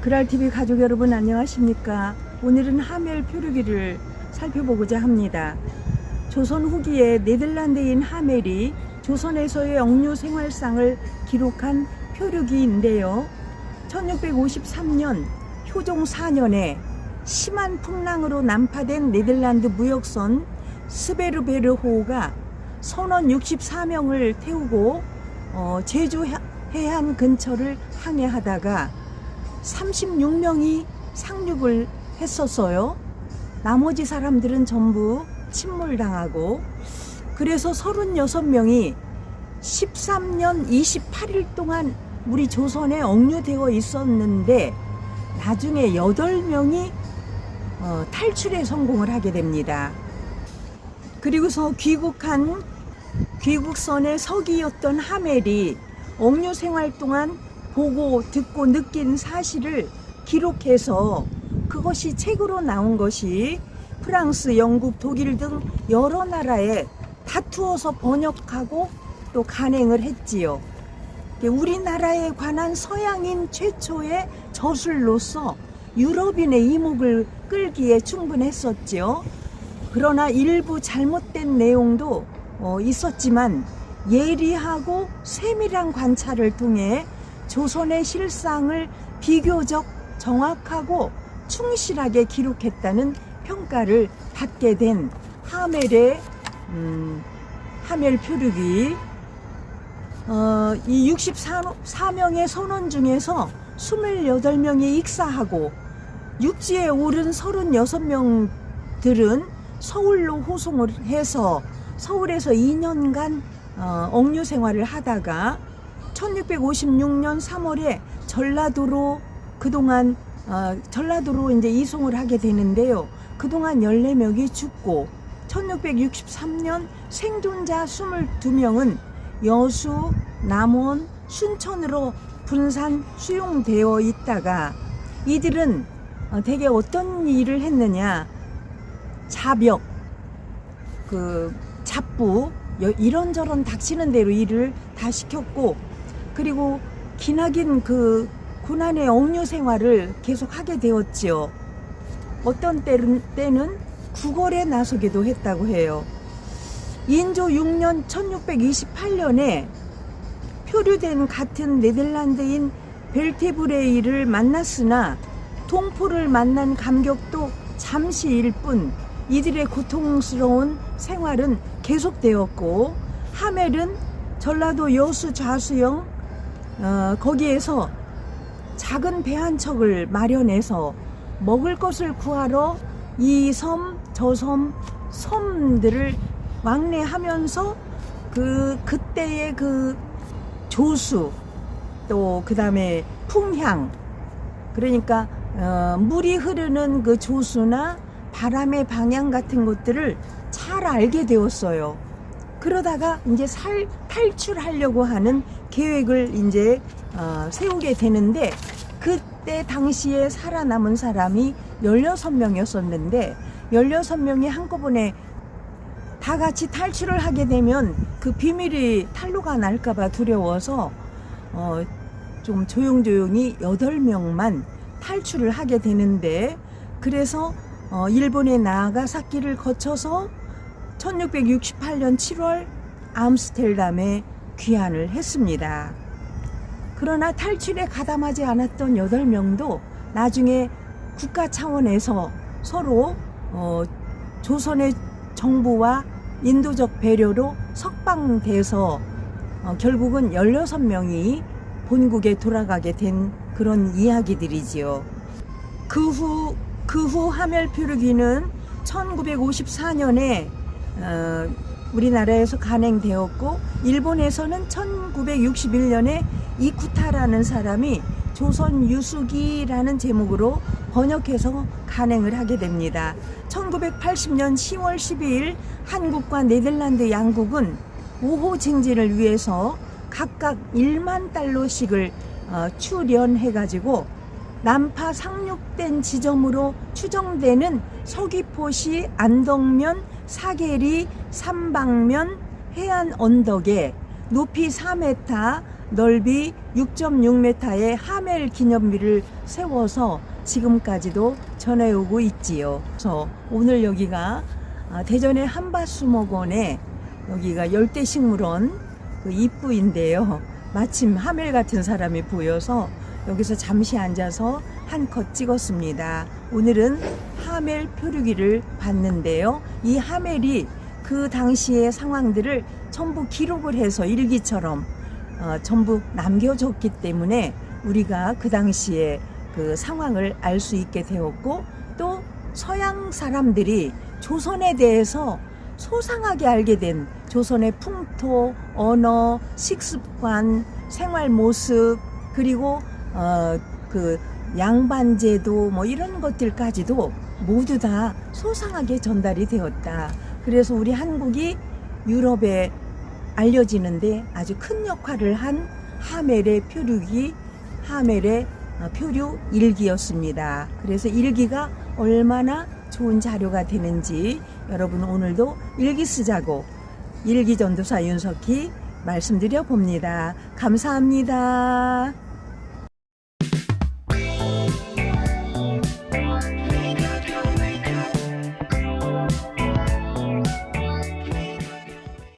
그랄TV 가족 여러분 안녕하십니까? 오늘은 하멜 표류기를 살펴보고자 합니다. 조선 후기에 네덜란드인 하멜이 조선에서의 억류 생활상을 기록한 표류기인데요. 1653년 효종 4년에 심한 풍랑으로 난파된 네덜란드 무역선 스베르베르호가 선원 64명을 태우고 제주 해안 근처를 항해하다가 36명이 상륙을 했었어요. 나머지 사람들은 전부 침몰당하고, 그래서 36명이 13년 28일 동안 우리 조선에 억류되어 있었는데 나중에 8명이 탈출에 성공을 하게 됩니다. 그리고서 귀국선의 서기였던 하멜이 억류 생활 동안 보고 듣고 느낀 사실을 기록해서 그것이 책으로 나온 것이 프랑스, 영국, 독일 등 여러 나라에 다투어서 번역하고 또 간행을 했지요. 우리나라에 관한 서양인 최초의 저술로서 유럽인의 이목을 끌기에 충분했었지요. 그러나 일부 잘못된 내용도 있었지만 예리하고 세밀한 관찰을 통해 조선의 실상을 비교적 정확하고 충실하게 기록했다는 평가를 받게 된 하멜의 하멜 표류기. 이 64명의 선원 중에서 28명이 익사하고 육지에 오른 36명들은 서울로 호송을 해서 서울에서 2년간 억류 생활을 하다가 1656년 3월에 전라도로 이제 이송을 하게 되는데요. 그동안 14명이 죽고 1663년 생존자 22명은 여수, 남원, 순천으로 분산 수용되어 있다가 이들은 대개 어떤 일을 했느냐, 자벽, 잡부 이런저런 닥치는 대로 일을 다 시켰고, 그리고 기나긴 고난의 억류 생활을 계속 하게 되었지요. 어떤 때는 구걸에 나서기도 했다고 해요. 인조 6년 1628년에 표류된 같은 네덜란드인 벨테브레이를 만났으나 동포를 만난 감격도 잠시일 뿐 이들의 고통스러운 생활은 계속되었고, 하멜은 전라도 여수 좌수영 거기에서 작은 배 한 척을 마련해서 먹을 것을 구하러 이 섬, 저 섬들을 왕래하면서 그때의 조수, 또 그 다음에 풍향, 그러니까 물이 흐르는 그 조수나 바람의 방향 같은 것들을 잘 알게 되었어요. 그러다가 이제 탈출하려고 하는 계획을 이제 세우게 되는데, 그때 당시에 살아남은 사람이 16명이었었는데 16명이 한꺼번에 다 같이 탈출을 하게 되면 그 비밀이 탄로가 날까봐 두려워서 좀 조용조용히 8명만 탈출을 하게 되는데, 그래서 일본의 나가사키를 거쳐서 1668년 7월 암스테르담에 귀환을 했습니다. 그러나 탈출에 가담하지 않았던 8명도 나중에 국가 차원에서 서로 조선의 정부와 인도적 배려로 석방돼서 결국은 16명이 본국에 돌아가게 된 그런 이야기들이지요. 그 후 하멜 표류기는 1954년에 우리나라에서 간행되었고, 일본에서는 1961년에 이쿠타라는 사람이 조선 유수기라는 제목으로 번역해서 간행을 하게 됩니다. 1980년 10월 12일 한국과 네덜란드 양국은 5호 징진을 위해서 각각 1만 달러씩을 출연해가지고 난파 상륙된 지점으로 추정되는 서귀포시 안덕면, 사계리, 삼방면 해안 언덕에 높이 4m, 넓이 6.6m의 하멜 기념비를 세워서 지금까지도 전해오고 있지요. 그래서 오늘 여기가 대전의 한밭수목원에 여기가 열대식물원 그 입구인데요. 마침 하멜 같은 사람이 보여서 여기서 잠시 앉아서 한 컷 찍었습니다. 오늘은 하멜 표류기를 봤는데요. 이 하멜이 그 당시의 상황들을 전부 기록을 해서 일기처럼 전부 남겨줬기 때문에 우리가 그 당시에 그 상황을 알 수 있게 되었고, 또 서양 사람들이 조선에 대해서 소상하게 알게 된 조선의 풍토, 언어, 식습관, 생활 모습, 그리고 그 양반제도 뭐 이런 것들까지도 모두 다 소상하게 전달이 되었다. 그래서 우리 한국이 유럽에 알려지는데 아주 큰 역할을 한 하멜의 표류기, 하멜의 표류 일기였습니다. 그래서 일기가 얼마나 좋은 자료가 되는지 여러분 오늘도 일기 쓰자고 일기전도사 윤석희 말씀드려 봅니다. 감사합니다.